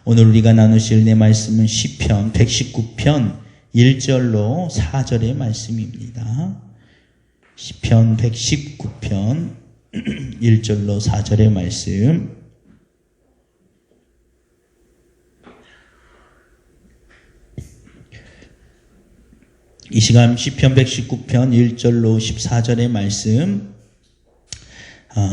오늘 우리가 나누실 내 말씀은 시편 119편 1절로 4절의 말씀입니다. 시편 119편 1절로 4절의 말씀. 이 시간 시편 119편 1절로 14절의 말씀,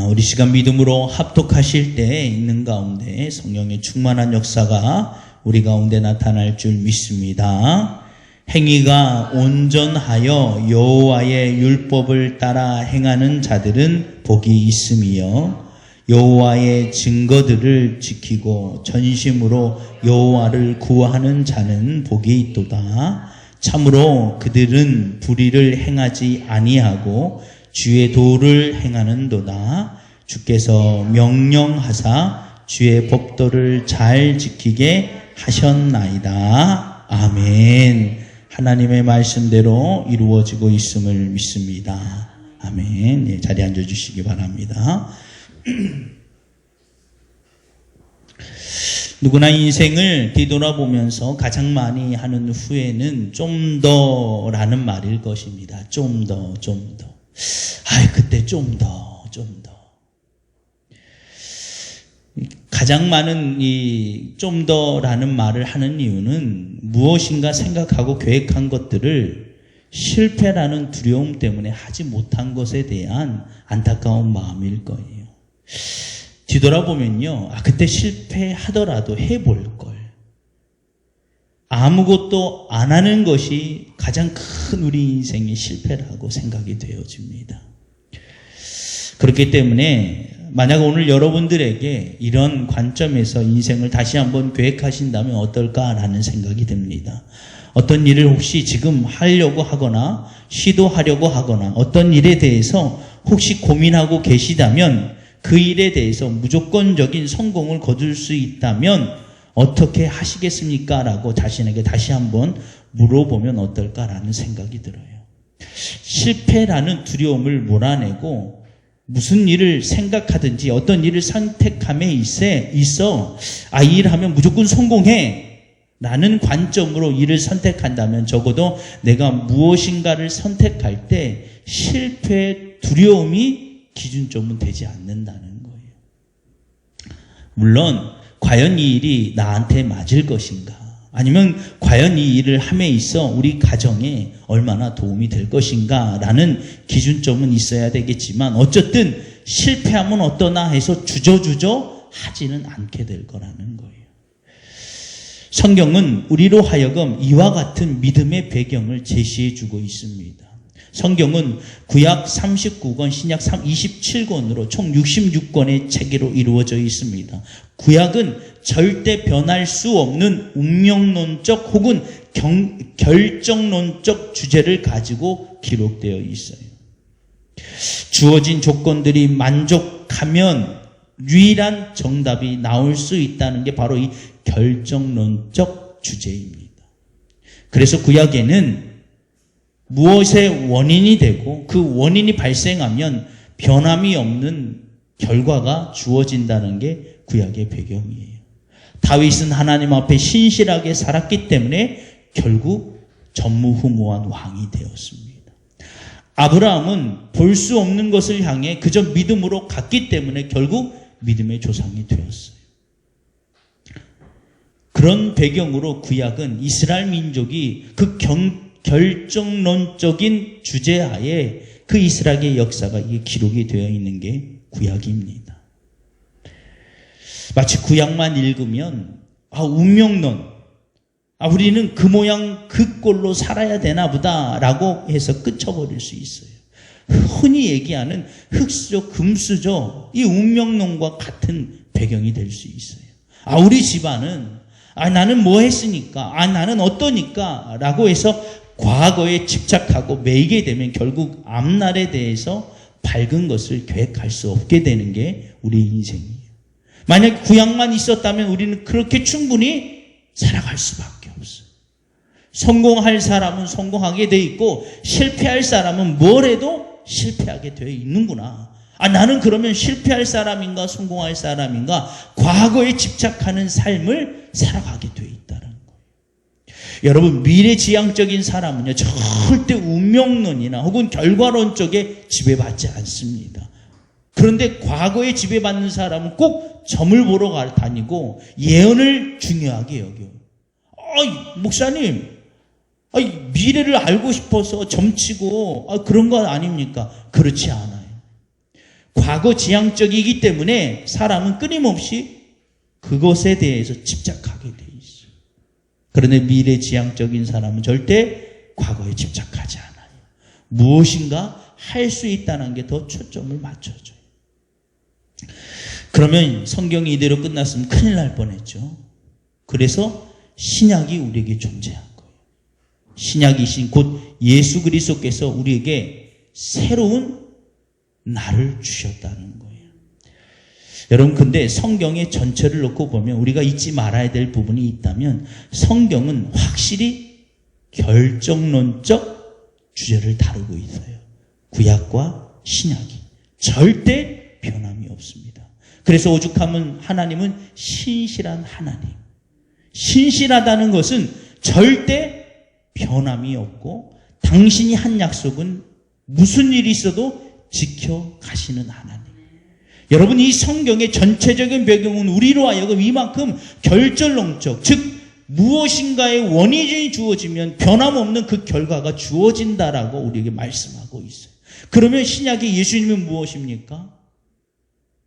우리 시간 믿음으로 합독하실 때 있는 가운데 성령의 충만한 역사가 우리 가운데 나타날 줄 믿습니다. 행위가 온전하여 여호와의 율법을 따라 행하는 자들은 복이 있으며 여호와의 증거들을 지키고 전심으로 여호와를 구하는 자는 복이 있도다. 참으로 그들은 불의를 행하지 아니하고 주의 도를 행하는도다. 주께서 명령하사 주의 법도를 잘 지키게 하셨나이다. 아멘. 하나님의 말씀대로 이루어지고 있음을 믿습니다. 아멘. 예, 자리에 앉아주시기 바랍니다. 누구나 인생을 뒤돌아보면서 가장 많이 하는 후회는 좀 더라는 말일 것입니다. 좀 더. 그때 좀 더. 가장 많은 이 좀 더라는 말을 하는 이유는 무엇인가 생각하고 계획한 것들을 실패라는 두려움 때문에 하지 못한 것에 대한 안타까운 마음일 거예요. 뒤돌아보면요, 그때 실패하더라도 해볼 걸. 아무것도 안 하는 것이 가장 큰 우리 인생의 실패라고 생각이 되어집니다. 그렇기 때문에 만약 오늘 여러분들에게 이런 관점에서 인생을 다시 한번 계획하신다면 어떨까라는 생각이 듭니다. 어떤 일을 혹시 지금 하려고 하거나 시도하려고 하거나 어떤 일에 대해서 혹시 고민하고 계시다면 그 일에 대해서 무조건적인 성공을 거둘 수 있다면 어떻게 하시겠습니까? 라고 자신에게 다시 한번 물어보면 어떨까라는 생각이 들어요. 실패라는 두려움을 몰아내고 무슨 일을 생각하든지 어떤 일을 선택함에 있어 이 일을 하면 무조건 성공해 라는 관점으로 일을 선택한다면 적어도 내가 무엇인가를 선택할 때 실패의 두려움이 기준점은 되지 않는다는 거예요. 물론 과연 이 일이 나한테 맞을 것인가, 아니면 과연 이 일을 함에 있어 우리 가정에 얼마나 도움이 될 것인가 라는 기준점은 있어야 되겠지만 어쨌든 실패하면 어떠나 해서 주저주저 하지는 않게 될 거라는 거예요. 성경은 우리로 하여금 이와 같은 믿음의 배경을 제시해 주고 있습니다. 성경은 구약 39권, 신약 27권으로 총 66권의 체계로 이루어져 있습니다. 구약은 절대 변할 수 없는 운명론적 혹은 결정론적 주제를 가지고 기록되어 있어요. 주어진 조건들이 만족하면 유일한 정답이 나올 수 있다는 게 바로 이 결정론적 주제입니다. 그래서 구약에는 무엇의 원인이 되고 그 원인이 발생하면 변함이 없는 결과가 주어진다는 게 구약의 배경이에요. 다윗은 하나님 앞에 신실하게 살았기 때문에 결국 전무후무한 왕이 되었습니다. 아브라함은 볼 수 없는 것을 향해 그저 믿음으로 갔기 때문에 결국 믿음의 조상이 되었어요. 그런 배경으로 구약은 이스라엘 민족이 그 결정론적인 주제하에 그 이스라엘의 역사가 이게 기록이 되어 있는 게 구약입니다. 마치 구약만 읽으면 운명론, 우리는 그 모양 그 꼴로 살아야 되나 보다 라고 해서 끝쳐버릴 수 있어요. 흔히 얘기하는 흙수저 금수저 이 운명론과 같은 배경이 될 수 있어요. 우리 집안은 나는 뭐 했으니까, 나는 어떠니까 라고 해서 과거에 집착하고 매이게 되면 결국 앞날에 대해서 밝은 것을 계획할 수 없게 되는 게 우리 인생이에요. 만약 구약만 있었다면 우리는 그렇게 충분히 살아갈 수밖에 없어요. 성공할 사람은 성공하게 돼 있고 실패할 사람은 뭘 해도 실패하게 되어 있는구나. 나는 그러면 실패할 사람인가 성공할 사람인가 과거에 집착하는 삶을 살아가게 돼 있다는 거예요. 여러분, 미래지향적인 사람은요 절대 운명론이나 혹은 결과론 쪽에 지배받지 않습니다. 그런데 과거에 지배받는 사람은 꼭 점을 보러 다니고 예언을 중요하게 여겨요. 목사님, 미래를 알고 싶어서 점치고 그런 건 아닙니까? 그렇지 않아요. 과거 지향적이기 때문에 사람은 끊임없이 그것에 대해서 집착하게 돼 있어요. 그런데 미래 지향적인 사람은 절대 과거에 집착하지 않아요. 무엇인가 할 수 있다는 게 더 초점을 맞춰줘요. 그러면 성경이 이대로 끝났으면 큰일 날 뻔했죠. 그래서 신약이 우리에게 존재한 거예요. 신약이신 곧 예수 그리스도께서 우리에게 새로운 나를 주셨다는 거예요. 여러분, 근데 성경의 전체를 놓고 보면 우리가 잊지 말아야 될 부분이 있다면 성경은 확실히 결정론적 주제를 다루고 있어요. 구약과 신약이 절대 변함이 없습니다. 그래서 오죽하면 하나님은 신실한 하나님. 신실하다는 것은 절대 변함이 없고 당신이 한 약속은 무슨 일이 있어도 지켜가시는 하나님. 여러분, 이 성경의 전체적인 배경은 우리로 하여금 이만큼 결정론적, 즉 무엇인가의 원인이 주어지면 변함없는 그 결과가 주어진다라고 우리에게 말씀하고 있어요. 그러면 신약의 예수님은 무엇입니까?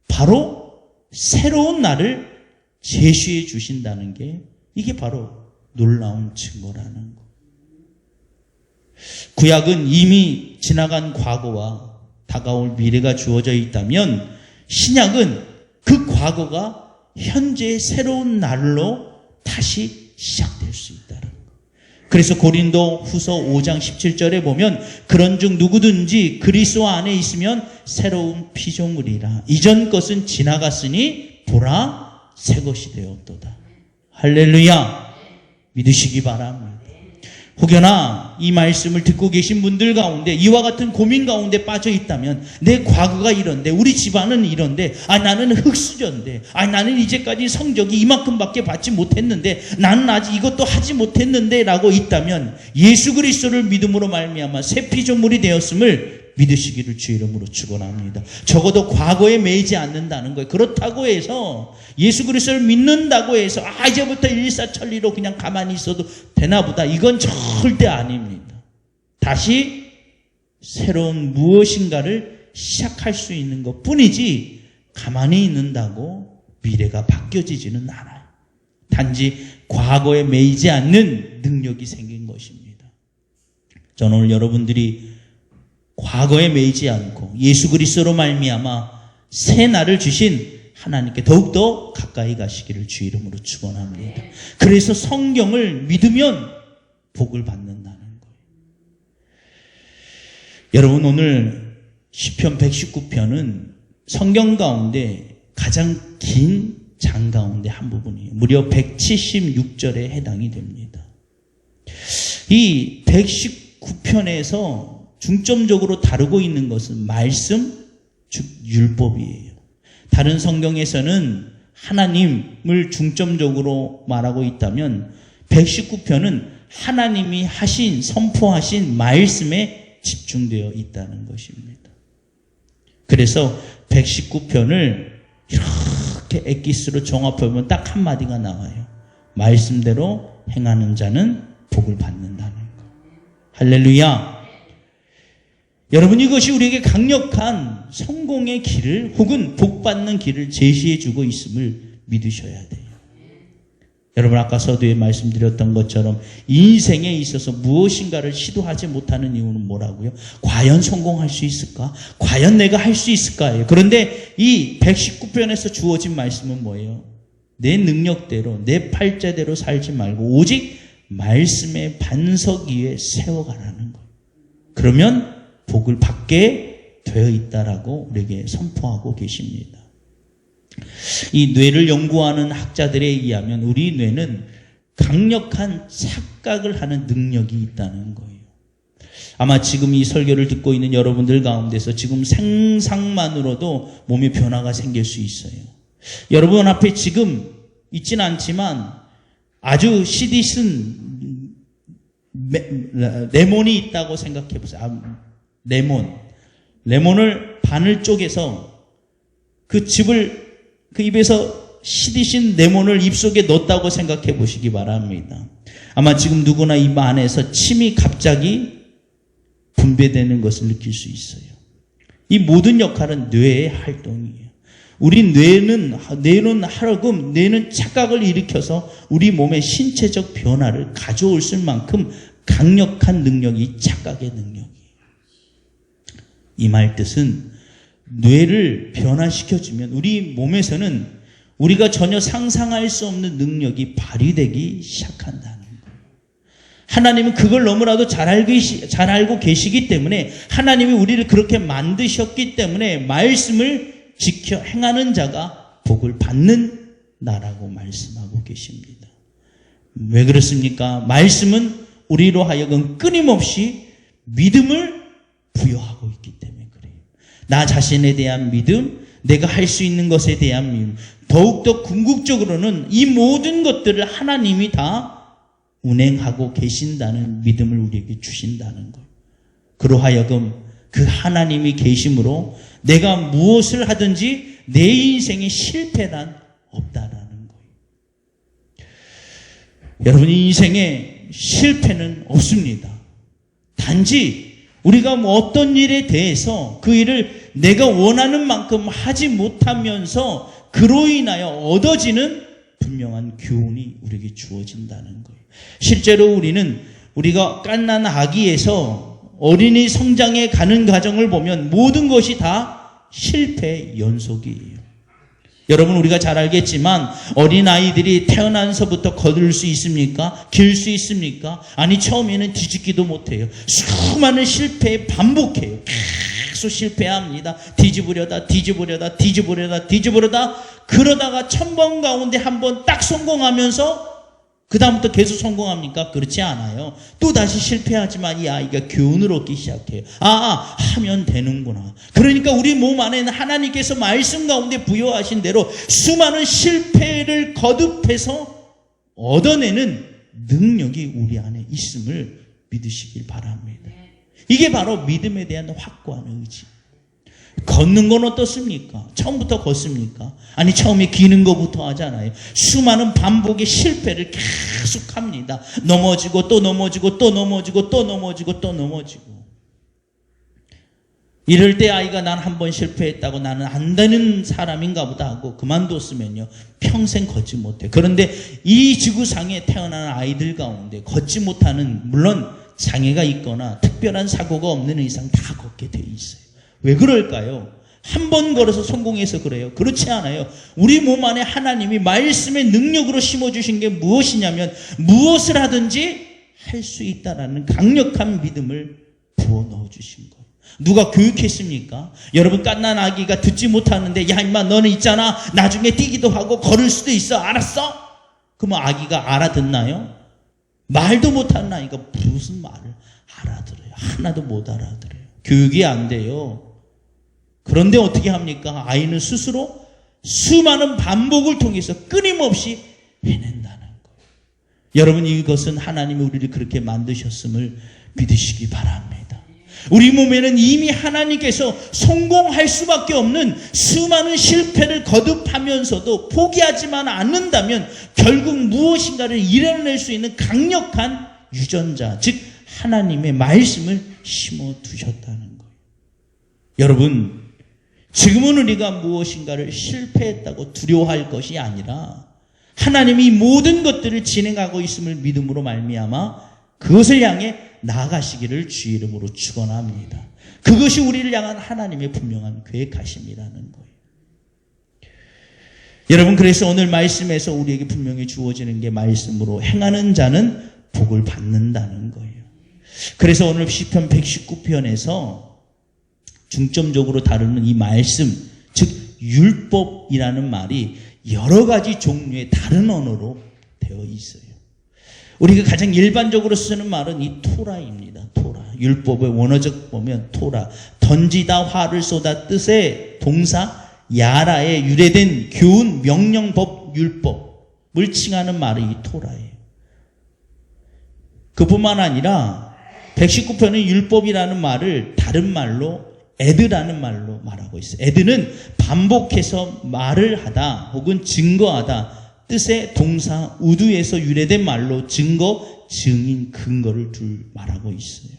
바로 새로운 나를 제시해 주신다는 게 이게 바로 놀라운 증거라는 거. 구약은 이미 지나간 과거와 다가올 미래가 주어져 있다면 신약은 그 과거가 현재의 새로운 날로 다시 시작될 수 있다는 거. 그래서 고린도 후서 5장 17절에 보면 그런즉 누구든지 그리스도 안에 있으면 새로운 피조물이라. 이전 것은 지나갔으니 보라 새 것이 되었도다. 할렐루야. 믿으시기 바랍니다. 혹여나 이 말씀을 듣고 계신 분들 가운데 이와 같은 고민 가운데 빠져 있다면 내 과거가 이런데 우리 집안은 이런데 나는 흙수저인데 나는 이제까지 성적이 이만큼밖에 받지 못했는데 나는 아직 이것도 하지 못했는데 라고 있다면 예수 그리스도를 믿음으로 말미암아 새 피조물이 되었음을 믿으시기를 주 이름으로 축원합니다. 적어도 과거에 매이지 않는다는 거예요. 그렇다고 해서 예수 그리스도를 믿는다고 해서 이제부터 일사천리로 그냥 가만히 있어도 되나 보다. 이건 절대 아닙니다. 다시 새로운 무엇인가를 시작할 수 있는 것 뿐이지 가만히 있는다고 미래가 바뀌어지지는 않아요. 단지 과거에 매이지 않는 능력이 생긴 것입니다. 저는 오늘 여러분들이 과거에 매이지 않고 예수 그리스도로 말미암아 새 날을 주신 하나님께 더욱더 가까이 가시기를 주 이름으로 축원합니다. 그래서 성경을 믿으면 복을 받는다는 거예요. 여러분, 오늘 시편 119편은 성경 가운데 가장 긴 장 가운데 한 부분이에요. 무려 176절에 해당이 됩니다. 이 119편에서 중점적으로 다루고 있는 것은 말씀, 즉 율법이에요. 다른 성경에서는 하나님을 중점적으로 말하고 있다면 119편은 하나님이 하신, 선포하신 말씀에 집중되어 있다는 것입니다. 그래서 119편을 이렇게 엑기스로 종합해보면 딱 한마디가 나와요. 말씀대로 행하는 자는 복을 받는다는 것. 할렐루야. 여러분, 이것이 우리에게 강력한 성공의 길을 혹은 복받는 길을 제시해주고 있음을 믿으셔야 돼요. 여러분, 아까 서두에 말씀드렸던 것처럼 인생에 있어서 무엇인가를 시도하지 못하는 이유는 뭐라고요? 과연 성공할 수 있을까? 과연 내가 할 수 있을까요? 그런데 이 119편에서 주어진 말씀은 뭐예요? 내 능력대로, 내 팔자대로 살지 말고 오직 말씀의 반석 위에 세워가라는 거예요. 그러면 복을 받게 되어 있다라고 우리에게 선포하고 계십니다. 이 뇌를 연구하는 학자들에 의하면 우리 뇌는 강력한 착각을 하는 능력이 있다는 거예요. 아마 지금 이 설교를 듣고 있는 여러분들 가운데서 지금 생상만으로도 몸에 변화가 생길 수 있어요. 여러분 앞에 지금 있진 않지만 아주 시디슨 레몬이 있다고 생각해 보세요. 레몬을 반을 쪼개서 그 입에서 시디신 레몬을 입속에 넣었다고 생각해 보시기 바랍니다. 아마 지금 누구나 입 안에서 침이 갑자기 분배되는 것을 느낄 수 있어요. 이 모든 역할은 뇌의 활동이에요. 우리 뇌는 착각을 일으켜서 우리 몸의 신체적 변화를 가져올 만큼 강력한 능력이 착각의 능력이에요. 이 말 뜻은 뇌를 변화시켜주면 우리 몸에서는 우리가 전혀 상상할 수 없는 능력이 발휘되기 시작한다는 거예요. 하나님은 그걸 너무나도 잘 알고 계시기 때문에 하나님이 우리를 그렇게 만드셨기 때문에 말씀을 지켜 행하는 자가 복을 받는 나라고 말씀하고 계십니다. 왜 그렇습니까? 말씀은 우리로 하여금 끊임없이 믿음을 부여하고 있기 때문에 그래요. 나 자신에 대한 믿음, 내가 할 수 있는 것에 대한 믿음, 더욱더 궁극적으로는 이 모든 것들을 하나님이 다 운행하고 계신다는 믿음을 우리에게 주신다는 것. 그로하여금 그 하나님이 계심으로 내가 무엇을 하든지 내 인생에 실패란 없다라는 거예요. 여러분, 인생에 실패는 없습니다. 단지 우리가 어떤 일에 대해서 그 일을 내가 원하는 만큼 하지 못하면서 그로 인하여 얻어지는 분명한 교훈이 우리에게 주어진다는 거예요. 실제로 우리가 갓난 아기에서 어린이 성장해 가는 과정을 보면 모든 것이 다 실패의 연속이에요. 여러분, 우리가 잘 알겠지만 어린아이들이 태어나서부터 걸을 수 있습니까? 길 수 있습니까? 아니, 처음에는 뒤집기도 못해요. 수많은 실패에 반복해요. 계속 실패합니다. 뒤집으려다 그러다가 1000번 가운데 한 번 딱 성공하면서 그 다음부터 계속 성공합니까? 그렇지 않아요. 또 다시 실패하지만 이 아이가 교훈을 얻기 시작해요. 하면 되는구나. 그러니까 우리 몸 안에는 하나님께서 말씀 가운데 부여하신 대로 수많은 실패를 거듭해서 얻어내는 능력이 우리 안에 있음을 믿으시길 바랍니다. 이게 바로 믿음에 대한 확고한 의지. 걷는 건 어떻습니까? 처음부터 걷습니까? 아니, 처음에 기는 것부터 하잖아요. 수많은 반복의 실패를 계속 합니다. 넘어지고 또 넘어지고 또 넘어지고 또 넘어지고 또 넘어지고. 이럴 때 아이가 난 한 번 실패했다고 나는 안 되는 사람인가 보다 하고 그만뒀으면요, 평생 걷지 못해. 그런데 이 지구상에 태어난 아이들 가운데 걷지 못하는, 물론 장애가 있거나 특별한 사고가 없는 이상 다 걷게 돼 있어요. 왜 그럴까요? 한 번 걸어서 성공해서 그래요? 그렇지 않아요. 우리 몸 안에 하나님이 말씀의 능력으로 심어주신 게 무엇이냐면 무엇을 하든지 할 수 있다라는 강력한 믿음을 부어 넣어주신 거예요. 누가 교육했습니까? 여러분, 갓난 아기가 듣지 못하는데 야 임마 너는 있잖아 나중에 뛰기도 하고 걸을 수도 있어, 알았어? 그러면 아기가 알아듣나요? 말도 못하는 아이가 무슨 말을 알아들어요? 하나도 못 알아들어요. 교육이 안 돼요. 그런데 어떻게 합니까? 아이는 스스로 수많은 반복을 통해서 끊임없이 해낸다는 거예요. 여러분, 이것은 하나님이 우리를 그렇게 만드셨음을 믿으시기 바랍니다. 우리 몸에는 이미 하나님께서 성공할 수밖에 없는 수많은 실패를 거듭하면서도 포기하지만 않는다면 결국 무엇인가를 이뤄낼 수 있는 강력한 유전자, 즉 하나님의 말씀을 심어두셨다는 거예요. 여러분, 지금은 우리가 무엇인가를 실패했다고 두려워할 것이 아니라 하나님이 모든 것들을 진행하고 있음을 믿음으로 말미암아 그것을 향해 나아가시기를 주의 이름으로 축원합니다. 그것이 우리를 향한 하나님의 분명한 계획하심이라는 거예요. 여러분, 그래서 오늘 말씀에서 우리에게 분명히 주어지는 게 말씀으로 행하는 자는 복을 받는다는 거예요. 그래서 오늘 시편 119편에서 중점적으로 다루는 이 말씀, 즉 율법이라는 말이 여러 가지 종류의 다른 언어로 되어 있어요. 우리가 가장 일반적으로 쓰는 말은 이 토라입니다. 토라. 율법의 원어적 보면 토라. 던지다, 화를 쏟아 뜻의 동사 야라에 유래된 교훈, 명령, 법, 율법을 칭하는 말이 이 토라예요. 그뿐만 아니라 119편은 율법이라는 말을 다른 말로 에드라는 말로 말하고 있어요. 에드는 반복해서 말을 하다 혹은 증거하다 뜻의 동사 우두에서 유래된 말로 증거, 증인, 근거를 둘 말하고 있어요.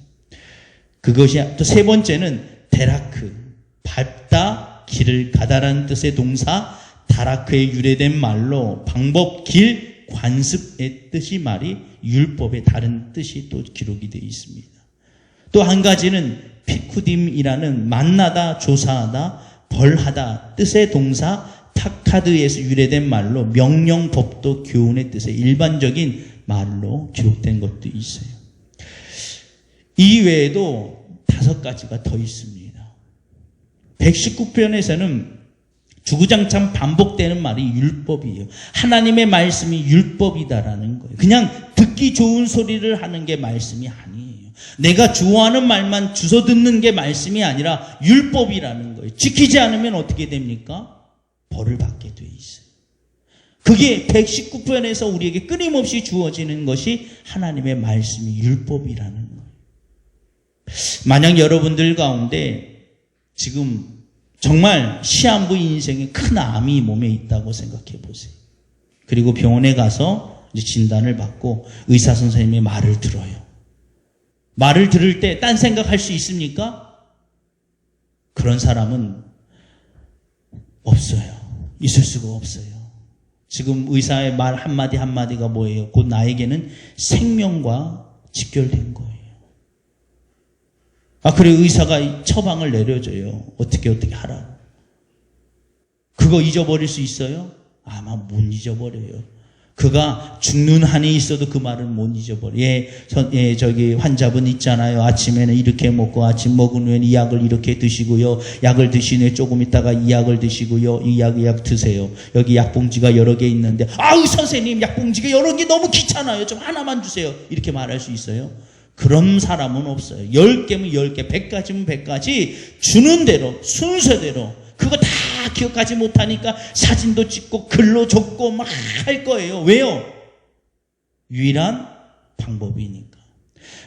그것이 또 세 번째는 데라크, 밟다, 길을 가다라는 뜻의 동사 다라크에 유래된 말로 방법, 길, 관습의 뜻이 말이 율법의 다른 뜻이 또 기록이 되어 있습니다. 또 한 가지는 피쿠딤이라는 만나다, 조사하다, 벌하다 뜻의 동사 타카드에서 유래된 말로 명령, 법도, 교훈의 뜻의 일반적인 말로 기록된 것도 있어요. 이 외에도 5가지가 더 있습니다. 119편에서는 주구장창 반복되는 말이 율법이에요. 하나님의 말씀이 율법이다라는 거예요. 그냥 듣기 좋은 소리를 하는 게 말씀이 아니에요. 내가 좋아하는 말만 주워 듣는 게 말씀이 아니라 율법이라는 거예요. 지키지 않으면 어떻게 됩니까? 벌을 받게 돼 있어요. 그게 119편에서 우리에게 끊임없이 주어지는 것이 하나님의 말씀이 율법이라는 거예요. 만약 여러분들 가운데 지금 정말 시한부 인생에 큰 암이 몸에 있다고 생각해 보세요. 그리고 병원에 가서 이제 진단을 받고 의사 선생님의 말을 들어요. 말을 들을 때 딴 생각할 수 있습니까? 그런 사람은 없어요. 있을 수가 없어요. 지금 의사의 말 한마디 한마디가 뭐예요? 곧 나에게는 생명과 직결된 거예요. 그래 의사가 처방을 내려줘요. 어떻게 어떻게 하라고. 그거 잊어버릴 수 있어요? 아마 못 잊어버려요. 그가 죽는 한이 있어도 그 말을 못 잊어버려. 저기 환자분 있잖아요. 아침에는 이렇게 먹고 아침 먹은 후에는 이 약을 이렇게 드시고요. 약을 드신 후에 조금 있다가 이 약을 드시고요. 이 약 드세요. 여기 약봉지가 여러 개 있는데 아우 선생님 약봉지가 여러 개 너무 귀찮아요. 좀 하나만 주세요. 이렇게 말할 수 있어요? 그런 사람은 없어요. 10개면 10개, 100가지면 100가지 주는 대로 순서대로 그거 다 기억하지 못하니까 사진도 찍고 글로 적고 막 할 거예요. 왜요? 유일한 방법이니까.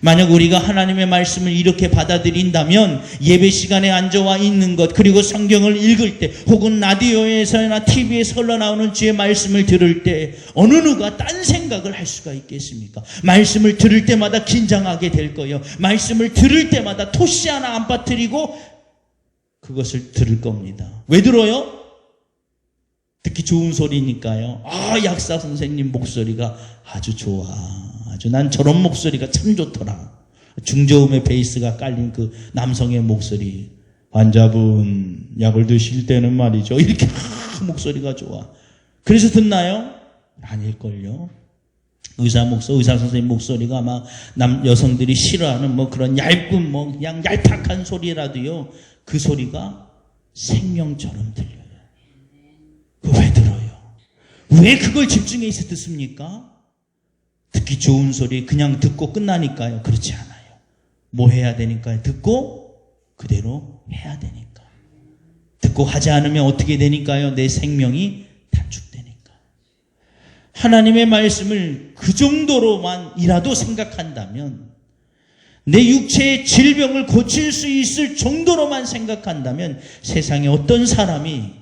만약 우리가 하나님의 말씀을 이렇게 받아들인다면 예배 시간에 앉아와 있는 것 그리고 성경을 읽을 때 혹은 라디오에서나 TV에서 흘러나오는 주의 말씀을 들을 때 어느 누가 딴 생각을 할 수가 있겠습니까? 말씀을 들을 때마다 긴장하게 될 거예요. 말씀을 들을 때마다 토시 하나 안 빠뜨리고 그것을 들을 겁니다. 왜 들어요? 듣기 좋은 소리니까요. 약사 선생님 목소리가 아주 좋아. 난 저런 목소리가 참 좋더라. 중저음의 베이스가 깔린 그 남성의 목소리. 환자분 약을 드실 때는 말이죠. 이렇게 목소리가 좋아. 그래서 듣나요? 아닐걸요. 의사 선생님 목소리가 아마 여성들이 싫어하는 그런 얇은 그냥 얄팍한 소리라도요. 그 소리가 생명처럼 들려요. 왜 들어요? 왜 그걸 집중해서 듣습니까? 듣기 좋은 소리 그냥 듣고 끝나니까요. 그렇지 않아요. 뭐 해야 되니까요? 듣고 그대로 해야 되니까. 듣고 하지 않으면 어떻게 되니까요? 내 생명이 단축되니까. 하나님의 말씀을 그 정도로만이라도 생각한다면 내 육체의 질병을 고칠 수 있을 정도로만 생각한다면 세상에 어떤 사람이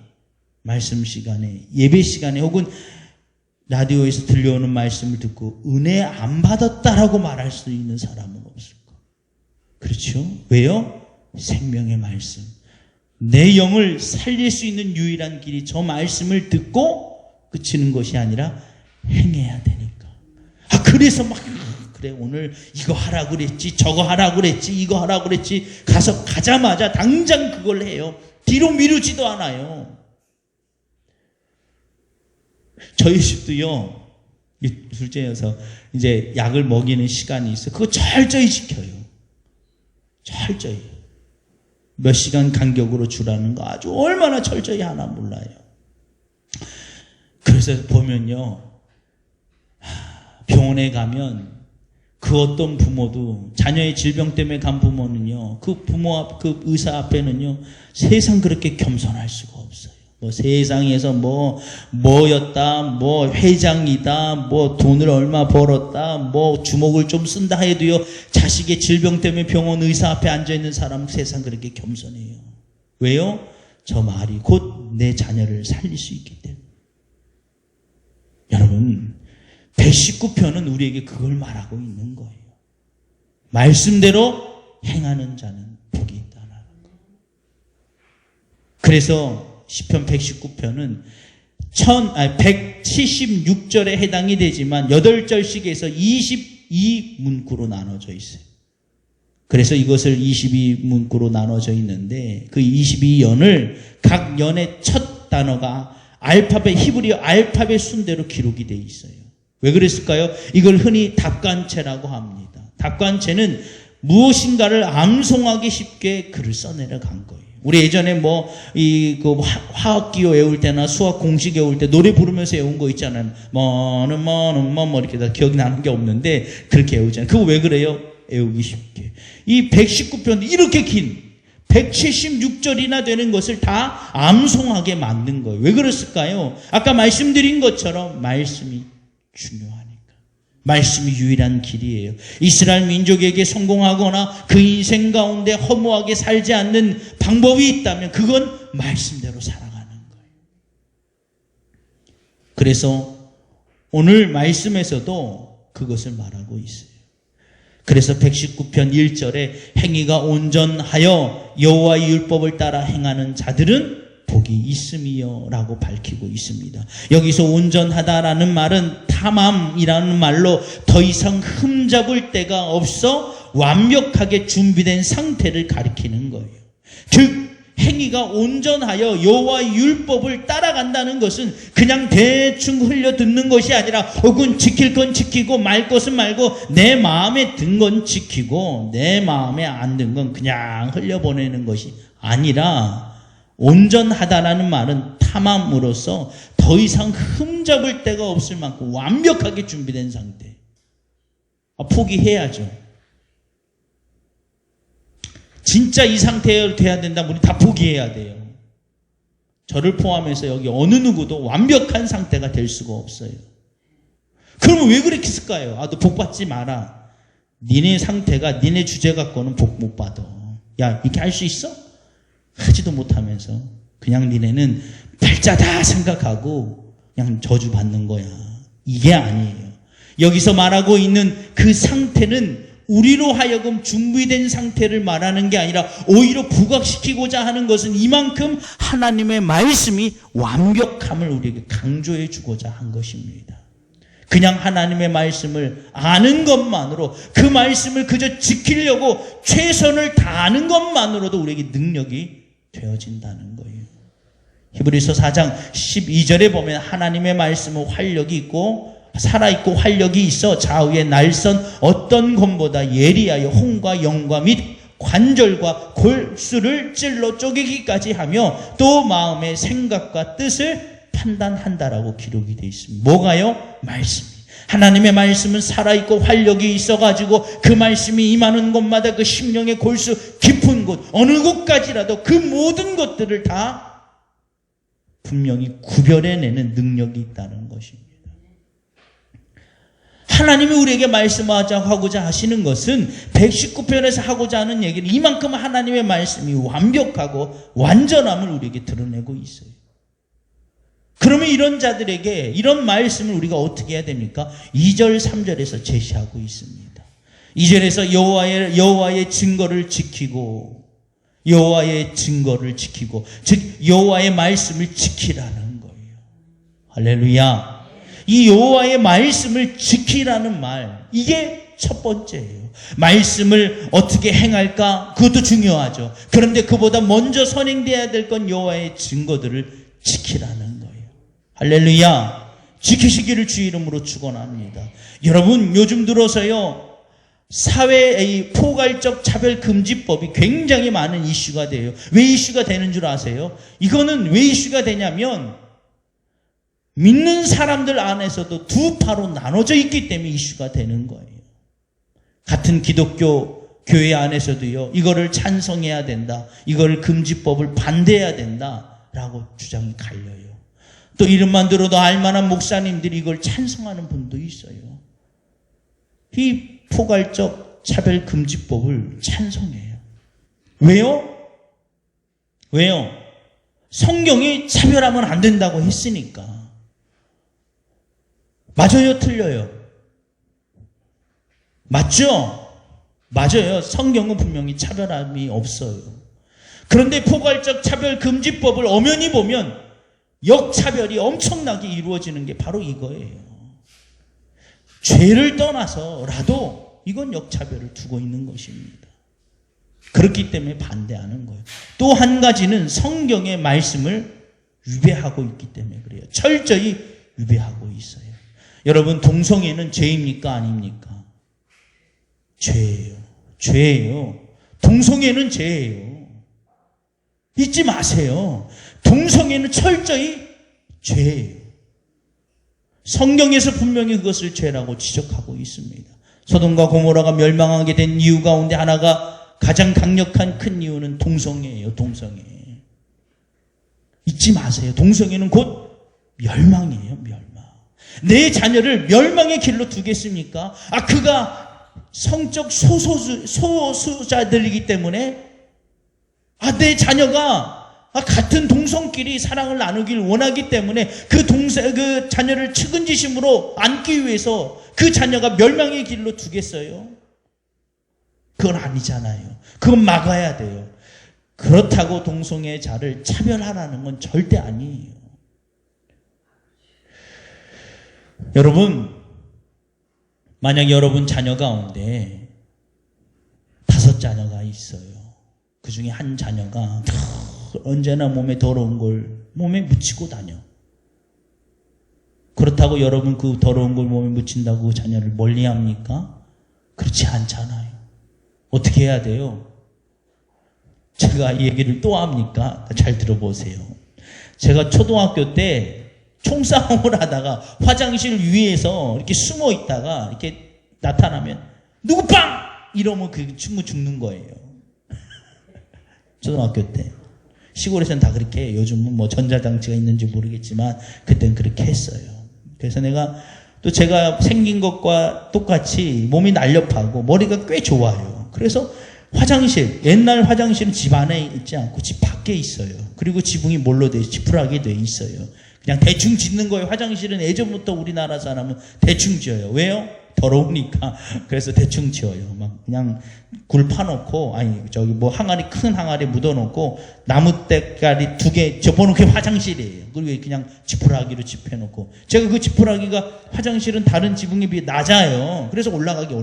말씀 시간에 예배 시간에 혹은 라디오에서 들려오는 말씀을 듣고 은혜 안 받았다라고 말할 수 있는 사람은 없을까? 그렇죠? 왜요? 생명의 말씀. 내 영을 살릴 수 있는 유일한 길이 저 말씀을 듣고 그치는 것이 아니라 행해야 되니까. 그래서 그래 오늘 이거 하라고 그랬지 저거 하라고 그랬지 이거 하라고 그랬지 가자마자 당장 그걸 해요. 뒤로 미루지도 않아요. 저희 집도요, 둘째여서 이제 약을 먹이는 시간이 있어요. 그거 철저히 지켜요. 철저히. 몇 시간 간격으로 주라는 거 아주 얼마나 철저히 하나 몰라요. 그래서 보면요, 병원에 가면 그 어떤 부모도 자녀의 질병 때문에 간 부모는요, 그 그 의사 앞에는요, 세상 그렇게 겸손할 수가 없어요. 뭐 세상에서 뭐였다, 뭐 회장이다, 뭐 돈을 얼마 벌었다, 뭐 주먹을 좀 쓴다 해도요, 자식의 질병 때문에 병원 의사 앞에 앉아있는 사람은 세상 그렇게 겸손해요. 왜요? 저 말이 곧 내 자녀를 살릴 수 있기 때문에. 여러분, 119편은 우리에게 그걸 말하고 있는 거예요. 말씀대로 행하는 자는 복이 있다는 거. 그래서 시편 119편은 176절에 해당이 되지만 8절씩 해서 22문구로 나눠져 있어요. 그래서 이것을 22문구로 나눠져 있는데 그 22연을 각 연의 첫 단어가 히브리어 알파벳 순대로 기록이 되어 있어요. 왜 그랬을까요? 이걸 흔히 답관체라고 합니다. 답관체는 무엇인가를 암송하기 쉽게 글을 써내려 간 거예요. 우리 예전에 화학기호 외울 때나 수학 공식 외울 때 노래 부르면서 외운 거 있잖아요. 이렇게 다 기억이 나는 게 없는데 그렇게 외우잖아요. 그거 왜 그래요? 외우기 쉽게. 이 119편도 이렇게 긴 176절이나 되는 것을 다 암송하게 만든 거예요. 왜 그랬을까요? 아까 말씀드린 것처럼 말씀이 중요하니까. 말씀이 유일한 길이에요. 이스라엘 민족에게 성공하거나 그 인생 가운데 허무하게 살지 않는 방법이 있다면 그건 말씀대로 살아가는 거예요. 그래서 오늘 말씀에서도 그것을 말하고 있어요. 그래서 119편 1절에 행위가 온전하여 여호와의 율법을 따라 행하는 자들은 복이 있음이요 라고 밝히고 있습니다. 여기서 온전하다라는 말은 탐함이라는 말로 더 이상 흠잡을 데가 없어 완벽하게 준비된 상태를 가리키는 거예요. 즉 행위가 온전하여 여호와의 율법을 따라간다는 것은 그냥 대충 흘려 듣는 것이 아니라 혹은 지킬 건 지키고 말 것은 말고 내 마음에 든 건 지키고 내 마음에 안 든 건 그냥 흘려보내는 것이 아니라 온전하다라는 말은 탐함으로써 더 이상 흠잡을 데가 없을 만큼 완벽하게 준비된 상태. 포기해야죠. 진짜 이 상태로 돼야 된다면 우리 다 포기해야 돼요. 저를 포함해서 여기 어느 누구도 완벽한 상태가 될 수가 없어요. 그러면 왜 그렇게 했을까요? 너 복 받지 마라. 니네 상태가 니네 주제 갖고는 복 못 받아. 야, 이렇게 할 수 있어? 하지도 못하면서 그냥 니네는 팔자다 생각하고 그냥 저주받는 거야. 이게 아니에요. 여기서 말하고 있는 그 상태는 우리로 하여금 준비된 상태를 말하는 게 아니라 오히려 부각시키고자 하는 것은 이만큼 하나님의 말씀이 완벽함을 우리에게 강조해 주고자 한 것입니다. 그냥 하나님의 말씀을 아는 것만으로 그 말씀을 그저 지키려고 최선을 다하는 것만으로도 우리에게 능력이 되어진다는 거예요. 히브리서 4장 12절에 보면 하나님의 말씀은 활력이 있고 살아있고 활력이 있어 좌우의 날선 어떤 검보다 예리하여 혼과 영과 및 관절과 골수를 찔러 쪼개기까지 하며 또 마음의 생각과 뜻을 판단한다라고 기록이 되어 있습니다. 뭐가요? 말씀이. 하나님의 말씀은 살아있고 활력이 있어가지고 그 말씀이 임하는 곳마다 그 심령의 골수 깊은 곳 어느 곳까지라도 그 모든 것들을 다 분명히 구별해내는 능력이 있다는 것입니다. 하나님이 우리에게 말씀하고자 하시는 것은 119편에서 하고자 하는 얘기는 이만큼 하나님의 말씀이 완벽하고 완전함을 우리에게 드러내고 있어요. 그러면 이런 자들에게 이런 말씀을 우리가 어떻게 해야 됩니까? 2절 3절에서 제시하고 있습니다. 2절에서 여호와의 증거를 지키고 즉 여호와의 말씀을 지키라는 거예요. 할렐루야. 이 여호와의 말씀을 지키라는 말, 이게 첫 번째예요. 말씀을 어떻게 행할까? 그것도 중요하죠. 그런데 그보다 먼저 선행돼야 될 건 여호와의 증거들을 지키라는 거예요. 할렐루야. 지키시기를 주 이름으로 축원합니다. 여러분, 요즘 들어서요, 사회의 포괄적 차별금지법이 굉장히 많은 이슈가 돼요. 왜 이슈가 되는 줄 아세요? 이거는 왜 이슈가 되냐면 믿는 사람들 안에서도 두 파로 나눠져 있기 때문에 이슈가 되는 거예요. 같은 기독교 교회 안에서도요, 이거를 찬성해야 된다, 이거를 금지법을 반대해야 된다라고 주장이 갈려요. 또 이름만 들어도 알만한 목사님들이 이걸 찬성하는 분도 있어요. 이 포괄적 차별금지법을 찬성해요. 왜요? 왜요? 성경이 차별하면 안 된다고 했으니까. 맞아요? 틀려요? 맞죠? 맞아요. 성경은 분명히 차별함이 없어요. 그런데 포괄적 차별금지법을 엄연히 보면 역차별이 엄청나게 이루어지는 게 바로 이거예요. 죄를 떠나서라도 이건 역차별을 두고 있는 것입니다. 그렇기 때문에 반대하는 거예요. 또 한 가지는 성경의 말씀을 위배하고 있기 때문에 그래요. 철저히 위배하고 있어요. 여러분, 동성애는 죄입니까? 아닙니까? 죄예요. 죄예요. 동성애는 죄예요. 잊지 마세요. 동성애는 철저히 죄예요. 성경에서 분명히 그것을 죄라고 지적하고 있습니다. 소돔과 고모라가 멸망하게 된 이유 가운데 하나가, 가장 강력한 큰 이유는 동성애예요. 동성애. 잊지 마세요. 동성애는 곧 멸망이에요. 멸망. 내 자녀를 멸망의 길로 두겠습니까? 그가 성적 소수자들이기 때문에 내 자녀가 같은 동성끼리 사랑을 나누길 원하기 때문에 그 자녀를 측은지심으로 안기 위해서 그 자녀가 멸망의 길로 두겠어요? 그건 아니잖아요. 그건 막아야 돼요. 그렇다고 동성애자를 차별하라는 건 절대 아니에요. 여러분, 만약 여러분 자녀 가운데 5자녀가 있어요. 그 중에 한 자녀가 언제나 몸에 더러운 걸 몸에 묻히고 다녀. 그렇다고 여러분 그 더러운 걸 몸에 묻힌다고 자녀를 멀리합니까? 그렇지 않잖아요. 어떻게 해야 돼요? 제가 이 얘기를 또 합니까? 잘 들어보세요. 제가 초등학교 때 총싸움을 하다가 화장실 위에서 이렇게 숨어 있다가 이렇게 나타나면 누구 빵! 이러면 그 친구 죽는 거예요. 초등학교 때. 시골에서는 다 그렇게 해요. 요즘은 뭐 전자장치가 있는지 모르겠지만 그때는 그렇게 했어요. 그래서 제가 생긴 것과 똑같이 몸이 날렵하고 머리가 꽤 좋아요. 그래서 옛날 화장실은 집 안에 있지 않고 집 밖에 있어요. 그리고 지붕이 뭘로 돼? 지푸라기 돼 있어요. 그냥 대충 짓는 거예요. 화장실은 예전부터 우리나라 사람은 대충 지어요. 왜요? 더러우니까. 그래서 대충 지어요. 막 그냥 굴 파놓고, 항아리, 큰 항아리 묻어놓고, 나무 때깔이 2개 접어놓은 게 화장실이에요. 그리고 그냥 지푸라기로 집혀놓고. 제가 그 지푸라기가 화장실은 다른 지붕에 비해 낮아요. 그래서 올라가죠.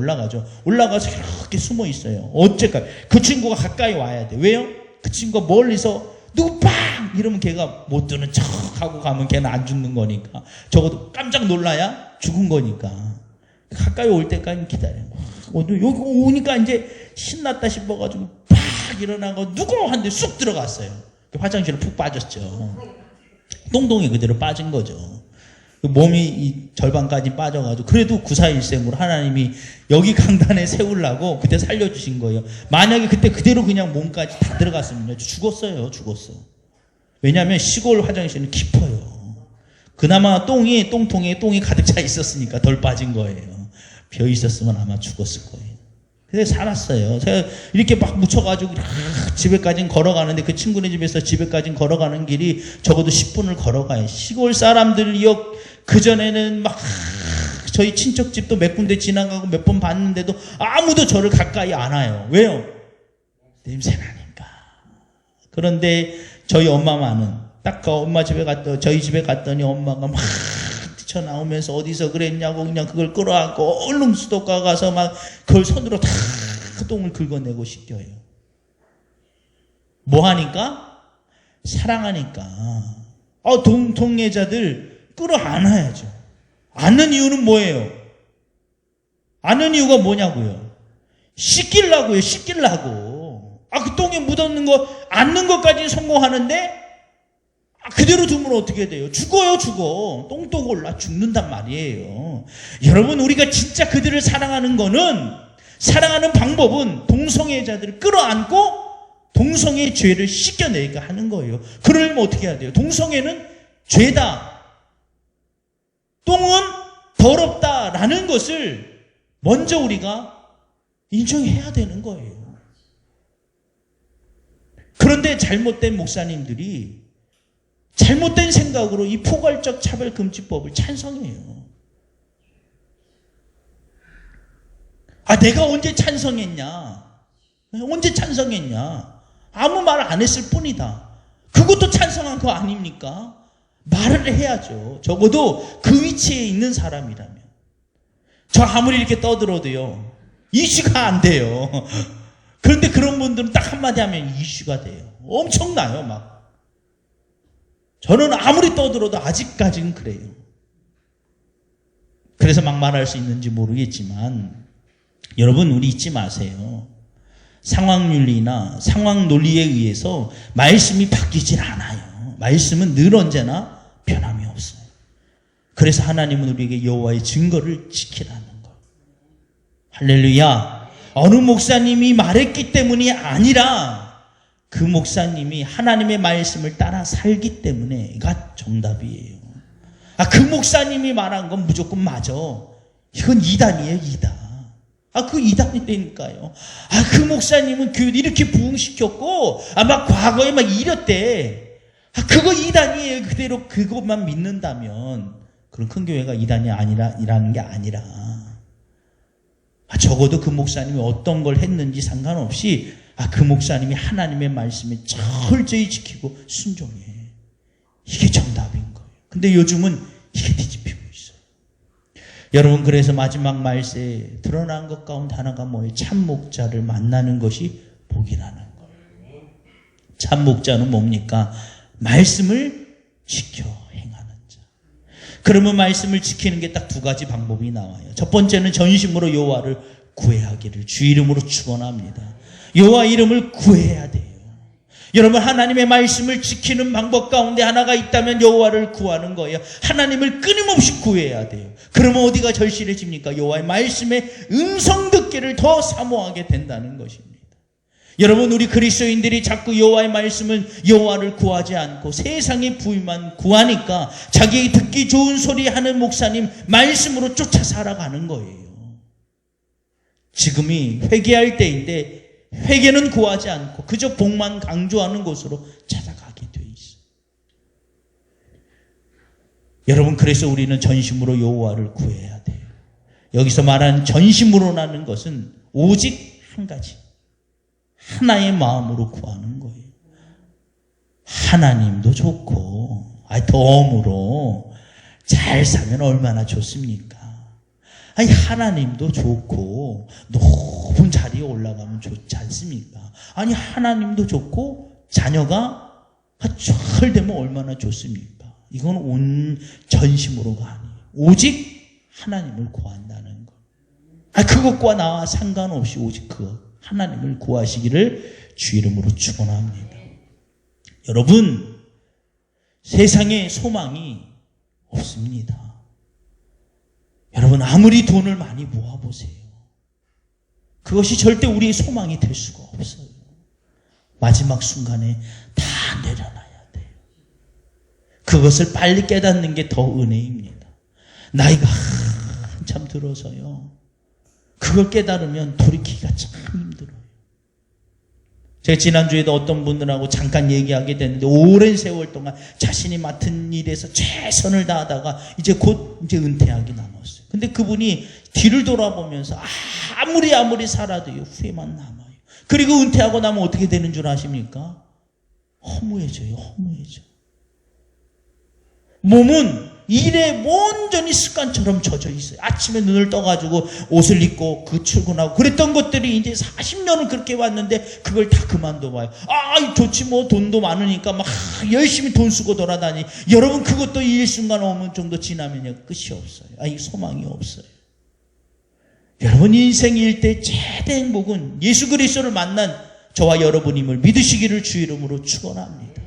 올라가서 이렇게 숨어 있어요. 어째까지. 그 친구가 가까이 와야 돼. 왜요? 그 친구가 멀리서 누구 빵! 이러면 걔가 못 드는 척 하고 가면 걔는 안 죽는 거니까. 적어도 깜짝 놀라야 죽은 거니까. 가까이 올 때까지 기다려요. 여기 오니까 이제 신났다 싶어가지고 팍 일어나고 누구 한데 쑥 들어갔어요. 화장실에 푹 빠졌죠. 똥동이 그대로 빠진 거죠. 몸이 절반까지 빠져가지고 그래도 구사일생으로 하나님이 여기 강단에 세우려고 그때 살려주신 거예요. 만약에 그때 그대로 그냥 몸까지 다 들어갔으면 죽었어요. 왜냐하면 시골 화장실은 깊어요. 그나마 똥통에 똥이 가득 차 있었으니까 덜 빠진 거예요. 비어 있었으면 아마 죽었을 거예요. 근데 살았어요. 제가 이렇게 막 묻혀가지고 집에까지 걸어가는데 그 친구네 집에서 집에까지 걸어가는 길이 적어도 10분을 걸어가요. 시골 사람들이요. 그전에는 막 저희 친척집도 몇 군데 지나가고 몇 번 봤는데도 아무도 저를 가까이 안 와요. 왜요? 냄새나니까. 그런데 저희 엄마만은 딱 그 엄마 집에 저희 집에 갔더니 엄마가 막 뛰쳐나오면서 어디서 그랬냐고 그냥 그걸 끌어안고 얼른 수도가 가서 막 그걸 손으로 다 똥을 긁어내고 씻겨요. 뭐 하니까? 사랑하니까. 동성애자들 끌어안아야죠. 안는 이유는 뭐예요? 안는 이유가 뭐냐고요? 씻기려고요. 그 똥에 묻었는 거 안는 것까지 성공하는데 그대로 두면 어떻게 돼요? 죽어요. 똥똥 올라 죽는단 말이에요. 여러분, 우리가 진짜 그들을 사랑하는 거는 사랑하는 방법은 동성애자들을 끌어안고 동성애 죄를 씻겨내게 하는 거예요. 그러려면 어떻게 해야 돼요? 동성애는 죄다. 똥은 더럽다라는 것을 먼저 우리가 인정해야 되는 거예요. 그런데 잘못된 목사님들이 잘못된 생각으로 이 포괄적 차별금지법을 찬성해요. 내가 언제 찬성했냐? 언제 찬성했냐? 아무 말 안 했을 뿐이다. 그것도 찬성한 거 아닙니까? 말을 해야죠. 적어도 그 위치에 있는 사람이라면. 저 아무리 이렇게 떠들어도요, 이슈가 안 돼요. 그런데 그런 분들은 딱 한마디 하면 이슈가 돼요. 엄청나요, 막. 저는 아무리 떠들어도 아직까지는 그래요. 그래서 막 말할 수 있는지 모르겠지만, 여러분, 우리 잊지 마세요. 상황윤리나 상황 논리에 의해서 말씀이 바뀌질 않아요. 말씀은 늘 언제나 변함이 없어요. 그래서 하나님은 우리에게 여호와의 증거를 지키라는 거예요. 할렐루야. 어느 목사님이 말했기 때문이 아니라 그 목사님이 하나님의 말씀을 따라 살기 때문에가 정답이에요. 그 목사님이 말한 건 무조건 맞아. 이건 이단이에요, 이단. 그 이단이라니까요. 그 목사님은 교회를 이렇게 부흥시켰고, 막 과거에 막 이랬대. 그거 이단이에요. 그대로 그것만 믿는다면, 그런 큰 교회가 이단이 아니라는 게 아니라, 적어도 그 목사님이 어떤 걸 했는지 상관없이, 그 목사님이 하나님의 말씀에 철저히 지키고 순종해. 이게 정답인 거예요. 근데 요즘은 이게 뒤집히고 있어요. 여러분, 그래서 마지막 말세에 드러난 것 가운데 하나가 뭐예요? 참 목자를 만나는 것이 복이라는 거예요. 참 목자는 뭡니까? 말씀을 지켜 행하는 자. 그러면 말씀을 지키는 게 딱 두 가지 방법이 나와요. 첫 번째는 전심으로 여호와를 구해하기를 주 이름으로 축원합니다. 여호와 이름을 구해야 돼요. 여러분, 하나님의 말씀을 지키는 방법 가운데 하나가 있다면 여호와를 구하는 거예요. 하나님을 끊임없이 구해야 돼요. 그러면 어디가 절실해집니까? 여호와의 말씀의 음성 듣기를 더 사모하게 된다는 것입니다. 여러분, 우리 그리스도인들이 자꾸 여호와의 말씀은 여호와를 구하지 않고 세상의 부위만 구하니까 자기 듣기 좋은 소리 하는 목사님 말씀으로 쫓아 살아가는 거예요. 지금이 회개할 때인데 회개는 구하지 않고 그저 복만 강조하는 곳으로 찾아가게 돼 있어요. 여러분, 그래서 우리는 전심으로 여호와를 구해야 돼요. 여기서 말하는 전심으로라는 것은 오직 한 가지, 하나의 마음으로 구하는 거예요. 하나님도 좋고 덤으로 잘 사면 얼마나 좋습니까? 하나님도 좋고 높은 자리에 올라가면 좋지 않습니까? 하나님도 좋고 자녀가 잘 되면 얼마나 좋습니까? 이건 온 전심으로가 아니에요. 오직 하나님을 구한다는 것. 그것과 나와 상관없이 오직 그것, 하나님을 구하시기를 주 이름으로 축원합니다. 여러분, 세상에 소망이 없습니다. 여러분, 아무리 돈을 많이 모아보세요. 그것이 절대 우리의 소망이 될 수가 없어요. 마지막 순간에 다 내려놔야 돼요. 그것을 빨리 깨닫는 게 더 은혜입니다. 나이가 한참 들어서요, 그걸 깨달으면 돌이키기가 참 힘들어요. 제가 지난주에도 어떤 분들하고 잠깐 얘기하게 됐는데, 오랜 세월 동안 자신이 맡은 일에서 최선을 다하다가 이제 곧 은퇴하기 남았어요. 근데 그분이 뒤를 돌아보면서 아무리 살아도 후회만 남아요. 그리고 은퇴하고 나면 어떻게 되는 줄 아십니까? 허무해져요. 몸은 일에 온전히 습관처럼 젖어 있어요. 아침에 눈을 떠가지고 옷을 입고 출근하고 그랬던 것들이 이제 40년을 그렇게 왔는데 그걸 다 그만둬봐요. 좋지 뭐, 돈도 많으니까 막 열심히 돈 쓰고 돌아다니. 여러분, 그것도 일순간 어느 정도 지나면요, 끝이 없어요. 이 소망이 없어요. 여러분, 인생 일대 최대 행복은 예수 그리스도를 만난 저와 여러분임을 믿으시기를 주 이름으로 축원합니다.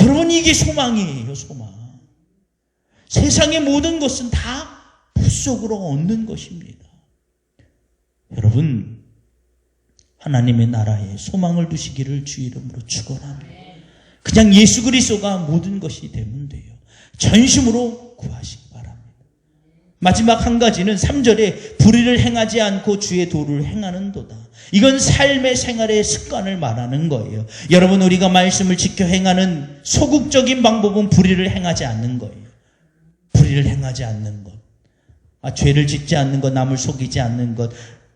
여러분, 이게 소망이에요, 소망. 세상의 모든 것은 다 붓속으로 얻는 것입니다. 여러분, 하나님의 나라에 소망을 두시기를 주 이름으로 축원합니다. 그냥 예수 그리스도가 모든 것이 되면 돼요. 전심으로 구하시기 바랍니다. 마지막 한 가지는 3절에 불의를 행하지 않고 주의 도를 행하는도다. 이건 삶의 생활의 습관을 말하는 거예요. 여러분, 우리가 말씀을 지켜 행하는 소극적인 방법은 불의를 행하지 않는 거예요. 불의를 행하지 않는 것, 죄를 짓지 않는 것, 남을 속이지 않는 것,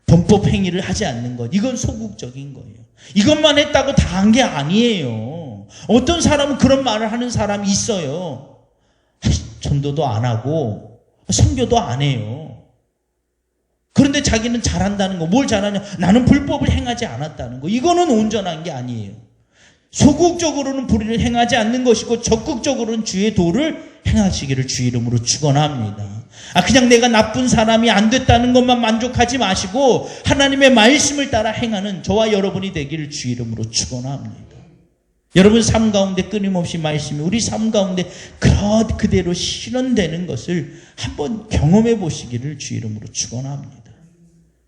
범법 행위를 하지 않는 것, 이건 소극적인 거예요. 이것만 했다고 다 한 게 아니에요. 어떤 사람은 그런 말을 하는 사람이 있어요. 전도도 안 하고 선교도 안 해요. 그런데 자기는 잘한다는 거, 뭘 잘하냐? 나는 불법을 행하지 않았다는 거. 이거는 온전한 게 아니에요. 소극적으로는 불의를 행하지 않는 것이고 적극적으로는 주의 도를 행하시기를 주 이름으로 축원합니다. 그냥 내가 나쁜 사람이 안 됐다는 것만 만족하지 마시고 하나님의 말씀을 따라 행하는 저와 여러분이 되기를 주 이름으로 축원합니다. 여러분 삶 가운데 끊임없이 말씀이 우리 삶 가운데 그대로 실현되는 것을 한번 경험해 보시기를 주 이름으로 축원합니다.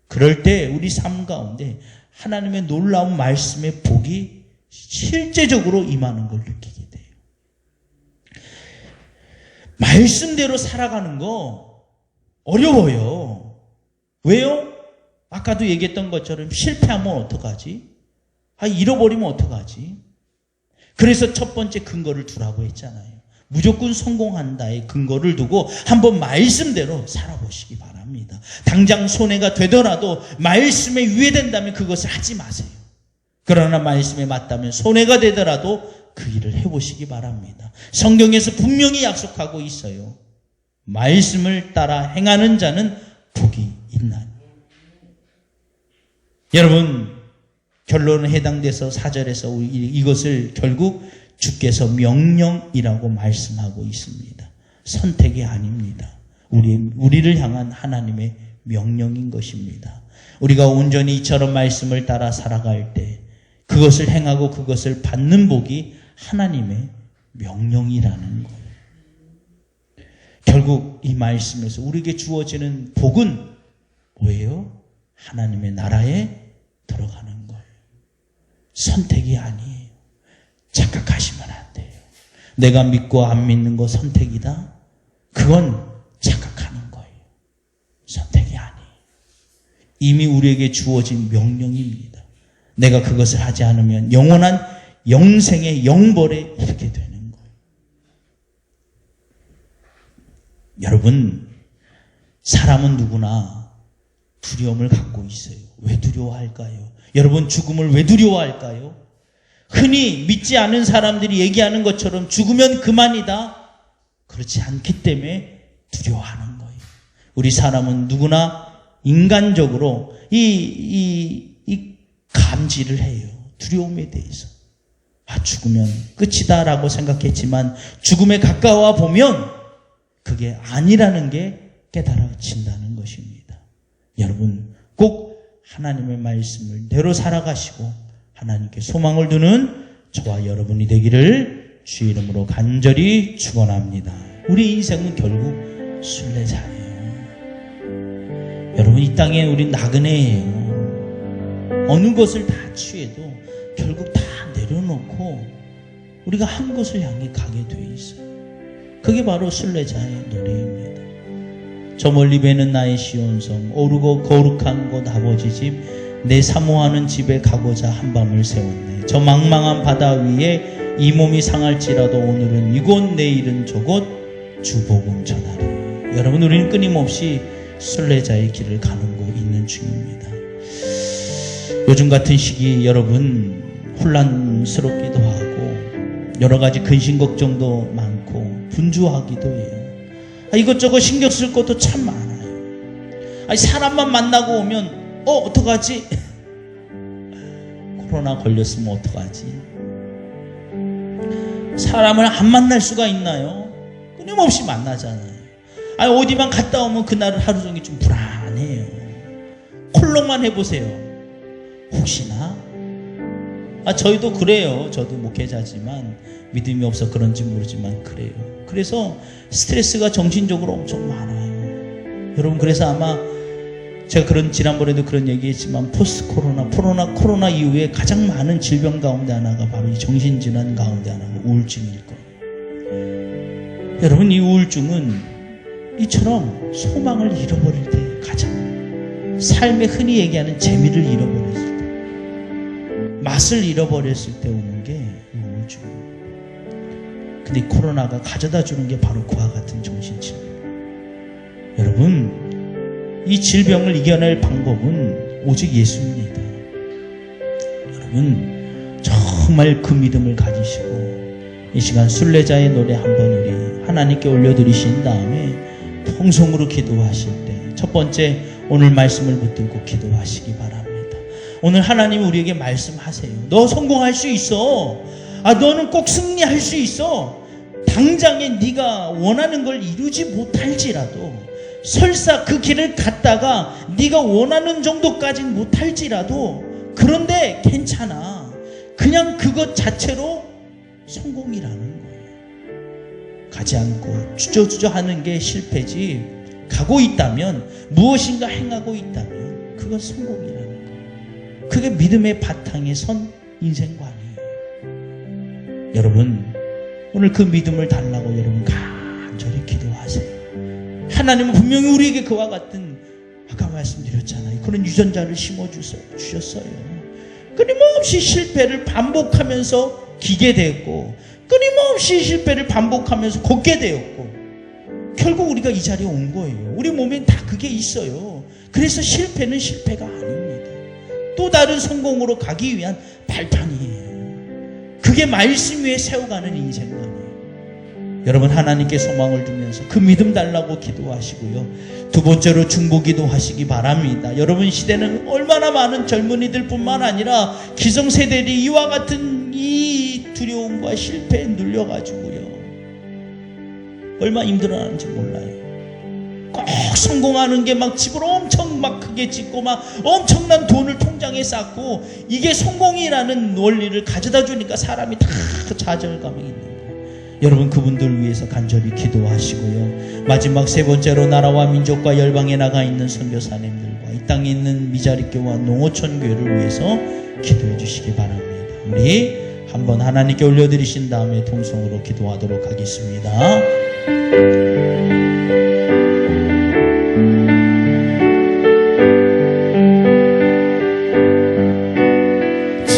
그럴 때 우리 삶 가운데 하나님의 놀라운 말씀의 복이 실제적으로 임하는 걸 느끼게 돼요. 말씀대로 살아가는 거 어려워요. 왜요? 아까도 얘기했던 것처럼 실패하면 어떡하지? 잃어버리면 어떡하지? 그래서 첫 번째 근거를 두라고 했잖아요. 무조건 성공한다의 근거를 두고 한번 말씀대로 살아보시기 바랍니다. 당장 손해가 되더라도 말씀에 유예된다면 그것을 하지 마세요. 그러나 말씀에 맞다면 손해가 되더라도 그 일을 해보시기 바랍니다. 성경에서 분명히 약속하고 있어요. 말씀을 따라 행하는 자는 복이 있나니. 여러분, 결론은 해당돼서 4절에서 이것을 결국 주께서 명령이라고 말씀하고 있습니다. 선택이 아닙니다. 우리를 향한 하나님의 명령인 것입니다. 우리가 온전히 이처럼 말씀을 따라 살아갈 때 그것을 행하고 그것을 받는 복이 하나님의 명령이라는 거예요. 결국 이 말씀에서 우리에게 주어지는 복은 뭐예요? 하나님의 나라에 들어가는 거예요. 선택이 아니에요. 착각하시면 안 돼요. 내가 믿고 안 믿는 거 선택이다? 그건 착각하는 거예요. 선택이 아니에요. 이미 우리에게 주어진 명령입니다. 내가 그것을 하지 않으면 영원한 영생의 영벌에 이르게 되는 거예요. 여러분, 사람은 누구나 두려움을 갖고 있어요. 왜 두려워할까요? 여러분, 죽음을 왜 두려워할까요? 흔히 믿지 않은 사람들이 얘기하는 것처럼 죽으면 그만이다. 그렇지 않기 때문에 두려워하는 거예요. 우리 사람은 누구나 인간적으로 이 감지를 해요. 두려움에 대해서. 죽으면 끝이다라고 생각했지만 죽음에 가까워 보면 그게 아니라는 게 깨달아진다는 것입니다. 여러분, 꼭 하나님의 말씀을 대로 살아가시고 하나님께 소망을 두는 저와 여러분이 되기를 주 이름으로 간절히 축원합니다. 우리 인생은 결국 순례자예요. 여러분, 이 땅에 우린 나그네예요. 어느 것을 다 취해도 결국 다 내려놓고 우리가 한 곳을 향해 가게 돼 있어요. 그게 바로 순례자의 노래입니다. 저 멀리 배는 나의 시온성, 오르고 거룩한 곳 아버지 집, 내 사모하는 집에 가고자 한밤을 세웠네. 저 망망한 바다 위에 이 몸이 상할지라도 오늘은 이곳, 내일은 저곳, 주 복음 전하리. 여러분, 우리는 끊임없이 순례자의 길을 가는고 있는 중입니다. 요즘 같은 시기 여러분 혼란스럽기도 하고 여러 가지 근심 걱정도 많고 분주하기도 해요. 이것저것 신경 쓸 것도 참 많아요. 사람만 만나고 오면 어떡하지? 코로나 걸렸으면 어떡하지? 사람을 안 만날 수가 있나요? 끊임없이 만나잖아요. 어디만 갔다 오면 그날은 하루 종일 좀 불안해요. 콜록만 해보세요. 혹시나? 저희도 그래요. 저도 목회자지만 믿음이 없어 그런지 모르지만 그래요. 그래서 스트레스가 정신적으로 엄청 많아요. 여러분, 그래서 아마 제가 지난번에도 그런 얘기했지만 포스트 코로나 이후에 가장 많은 질병 가운데 하나가 바로 이 정신질환 가운데 하나가 우울증일 거예요. 여러분, 이 우울증은 이처럼 소망을 잃어버릴 때, 가장 삶에 흔히 얘기하는 재미를 잃어버렸을 때, 맛을 잃어버렸을 때 오는 게 이 우울증이에요. 근데 이 코로나가 가져다 주는 게 바로 그와 같은 정신질병. 여러분, 이 질병을 이겨낼 방법은 오직 예수입니다. 여러분, 정말 그 믿음을 가지시고 이 시간 순례자의 노래 한번 우리 하나님께 올려드리신 다음에 통성으로 기도하실 때 첫 번째, 오늘 말씀을 붙들고 기도하시기 바랍니다. 오늘 하나님 우리에게 말씀하세요. 너 성공할 수 있어. 너는 꼭 승리할 수 있어. 당장에 네가 원하는 걸 이루지 못할지라도, 설사 그 길을 갔다가 네가 원하는 정도까지는 못할지라도, 그런데 괜찮아. 그냥 그것 자체로 성공이라는 거예요. 가지 않고 주저주저 하는 게 실패지, 가고 있다면, 무엇인가 행하고 있다면 그건 성공이라는 거예요. 그게 믿음의 바탕에 선 인생관이에요. 여러분, 오늘 그 믿음을 달라고 여러분 간절히 기도하세요. 하나님은 분명히 우리에게 그와 같은, 아까 말씀드렸잖아요, 그런 유전자를 심어주셨어요. 끊임없이 실패를 반복하면서 기게 되었고, 끊임없이 실패를 반복하면서 걷게 되었고, 결국 우리가 이 자리에 온 거예요. 우리 몸엔 다 그게 있어요. 그래서 실패는 실패가 아닙니다. 또 다른 성공으로 가기 위한 발판이에요. 그게 말씀 위에 세워가는 인생관이에요. 여러분, 하나님께 소망을 두면서 그 믿음 달라고 기도하시고요. 두 번째로 중보기도 하시기 바랍니다. 여러분, 시대는 얼마나 많은 젊은이들 뿐만 아니라 기성세대들이 이와 같은 이 두려움과 실패에 눌려가지고요, 얼마나 힘들어하는지 몰라요. 꼭 성공하는 게 막 집을 엄청 막 크게 짓고 막 엄청난 돈을 통장에 쌓고, 이게 성공이라는 원리를 가져다 주니까 사람이 다 좌절감이 있는 거예요. 여러분, 그분들 위해서 간절히 기도하시고요. 마지막 세 번째로 나라와 민족과 열방에 나가 있는 선교사님들과 이 땅에 있는 미자립교와 농어촌 교회를 위해서 기도해 주시기 바랍니다. 우리 한번 하나님께 올려드리신 다음에 통성으로 기도하도록 하겠습니다. 저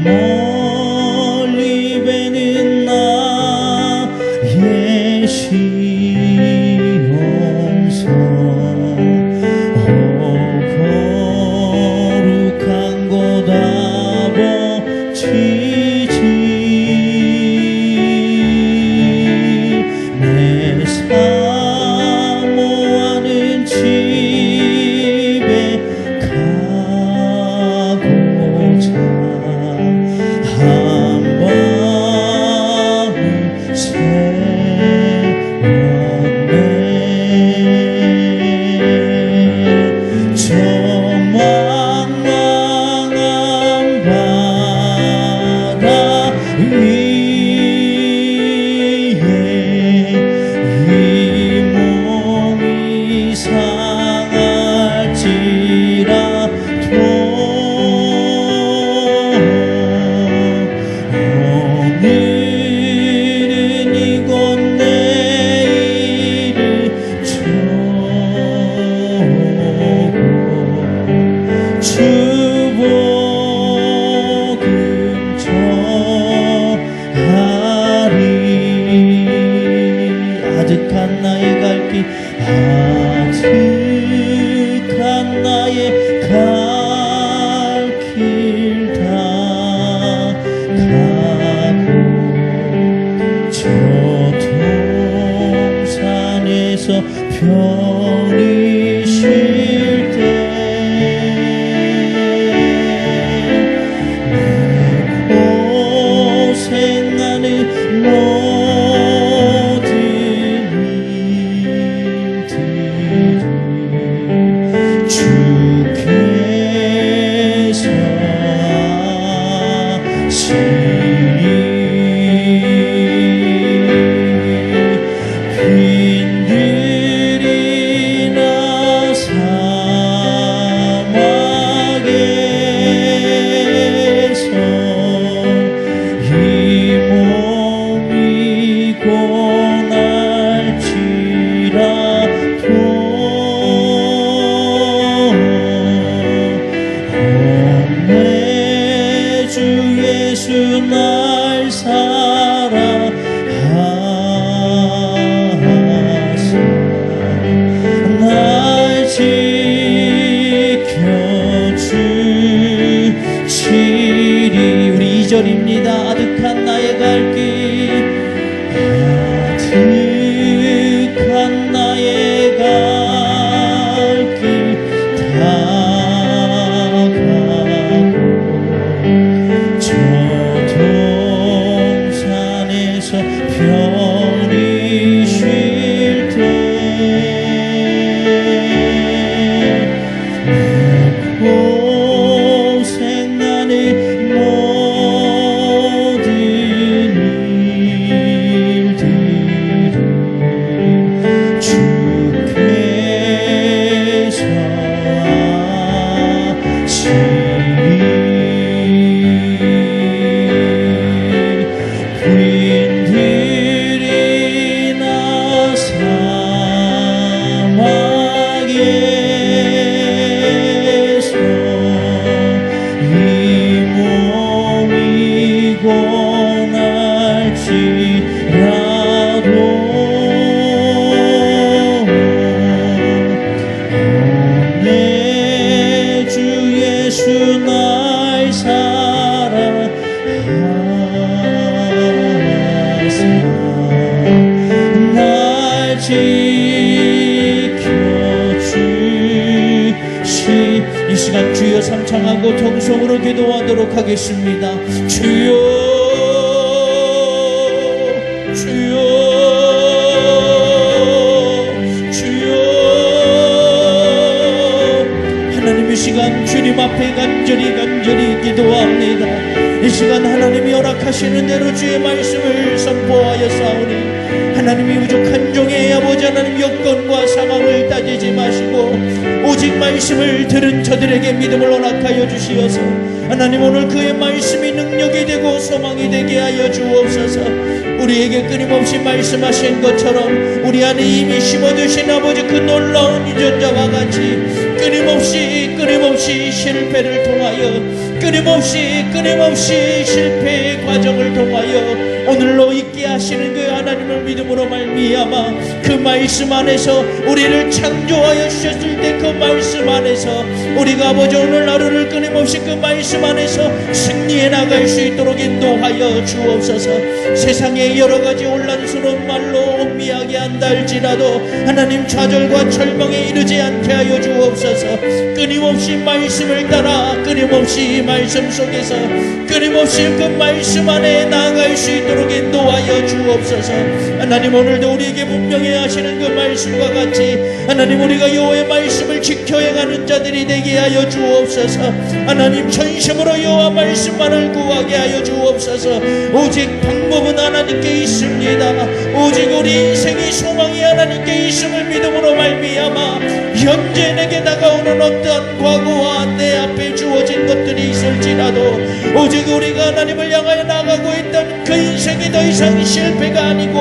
멀리 배는 나의 시온성, 거룩한 곳 아버지지, 내 사모하는 집에 가고자 한 밤을 새웠네. 저 망망한 바다 위에 이 몸이 상할지라도 오늘은 이곳 내일을 주고 주 복음 전하리. 아득한 나의 갈 길, 아득한 나의 갈 길 다 가고, 저 동산에서 편히 쉴 때 내 고생하는 모든 일들을 주께 저 동산에서 편히 쉴 때 내 고생 안에 모든 일들을 주께서 빈들이 나 사막에서 이 몸이 고날지라도 내 주 예수 날 사랑하사 날 지켜주시. 이 시간 주여 삼창하고 통성으로 기도하도록 하겠습니다. 주여 주여 주여. 하나님 이 시간 주님 앞에 간절히 기도합니다. 이 시간 하나님이 허락하시는 대로 주의 말씀을 선포하여 싸우니 하나님이 부족한 종의 아버지 하나님 여건과 상황을 따지지 마시고 오직 말씀을 들은 저들에게 믿음을 허락하여 주시어서 하나님 오늘 그의 말씀이 능력이 되고 소망이 되게 하여 주옵소서. 우리에게 끊임없이 말씀하신 것처럼 우리 안에 이미 심어두신 아버지 그 놀라운 유전자와 같이 끊임없이 실패를 통하여 끊임없이 실패의 과정을 통하여 오늘로 있게 하시는 그 하나님을 믿음으로 말미암아 그 말씀 안에서 우리를 창조하여 주셨을 때 그 말씀 안에서 우리가 아버지 오늘 하루를 끊임없이 그 말씀 안에서 승리해 나갈 수 있도록 인도하여 주옵소서. 세상의 여러 가지 혼란스러운 말로 혼미하게 한다 할지라도 하나님 좌절과 절망에 이르지 않게 하여 주옵소서. 끊임없이 말씀을 따라 끊임없이 말씀 속에서 끊임없이 그 말씀 안에 나아갈 수 있도록 인도하여 주옵소서. 하나님 오늘도 우리에게 분명히 하시는 그 말씀과 같이 하나님 우리가 여호와의 말씀을 지켜 행하는 자들이 되게 하여 주옵소서. 하나님 전심으로 여호와 말씀만을 구하게 하여 주옵소서. 오직 방법은 하나님께 있습니다. 오직 우리 인생의 소망이 하나님께 있음을 믿음으로 말미암아 현재 내게 다가오는 어떠한 과거와 내 앞에 주어진 것들이 있을지라도 오직 우리가 하나님을 향하여 나가고 있던 그 인생이 더 이상 실패가 아니고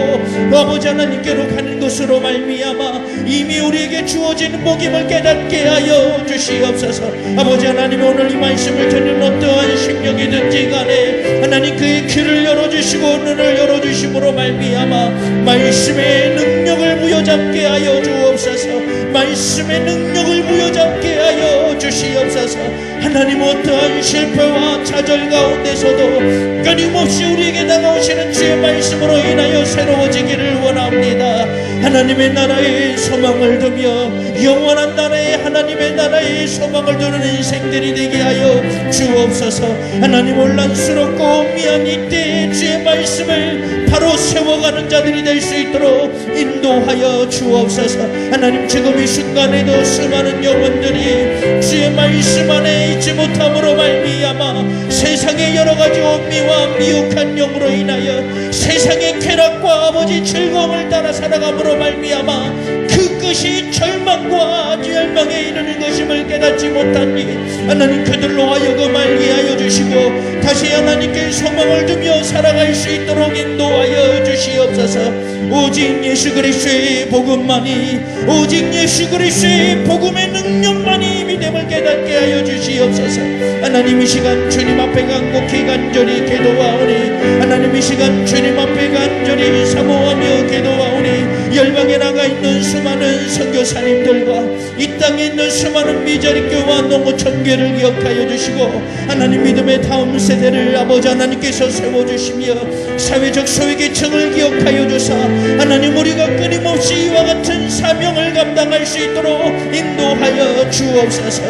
아버지 하나님께로 가는 것으로 말미암아 이미 우리에게 주어진 복임을 깨닫게 하여 주시옵소서. 아버지 하나님 오늘 이 말씀을 듣는 어떠한 심령이든지 간에 하나님 그의 귀를 열어주시고 눈을 열어주심으로 말미암아 말씀의 능력을 부여잡게 하여 주옵소서. 말씀의 능력을 부여잡게 하여 주시옵소서. 하나님 어떠한 실패와 좌절 가운데서도 끊임없이 우리에게 다가오시는 주의 말씀으로 인하여 새로워지기를 원합니다. 하나님의 나라의 소망을 두며 영원한 나라의 하나님의 나라의 소망을 두는 인생들이 되게 하여 주옵소서. 하나님 혼란스럽고 혼미한 이때에 주의 말씀을 바로 세워가는 자들이 될 수 있도록 인도하여 주옵소서. 하나님 지금 이 순간에도 수많은 영혼들이 주의 말씀 안에 있지 못함으로 말미암아 세상의 여러가지 혼미와 미혹한 영으로 인하여 세상의 쾌락과 아버지 즐거움을 따라 살아감으로 말미암아 그 끝이 절망과 멸망에 이르는 것임을 깨닫지 못한 일 하나님 그들로 하여금 알게 하여 주시고 다시 하나님께 소망을 두며 살아갈 수 있도록 인도하여 주시옵소서. 오직 예수 그리스도의 복음만이 오직 예수 그리스도의 복음의 능력만이 믿음을 깨닫게 하여 주시옵소서. 하나님 이 시간 주님 앞에 간절히 기도하오니 하나님 이 시간 주님 앞에 간절히 사모하며 기도하오니 열방에 나가 있는 수많은 선교사님들과 이 땅에 있는 수많은 미자리 교회와 농어촌 교회를 기억하여 주시고 하나님 믿음의 다음 세대를 아버지 하나님께서 세워주시며 사회적 소외계층을 기억하여 주사 하나님 우리가 끊임없이 이와 같은 사명을 감당할 수 있도록 인도하여 주옵소서.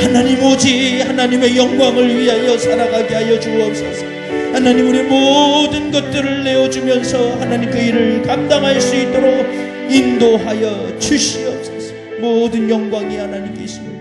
하나님 오직 하나님의 영광을 위하여 살아가게 하여 주옵소서. 하나님 우리 모든 것들을 내어주면서 하나님 그 일을 감당할 수 있도록 인도하여 주시옵소서. 모든 영광이 하나님께 있습니다.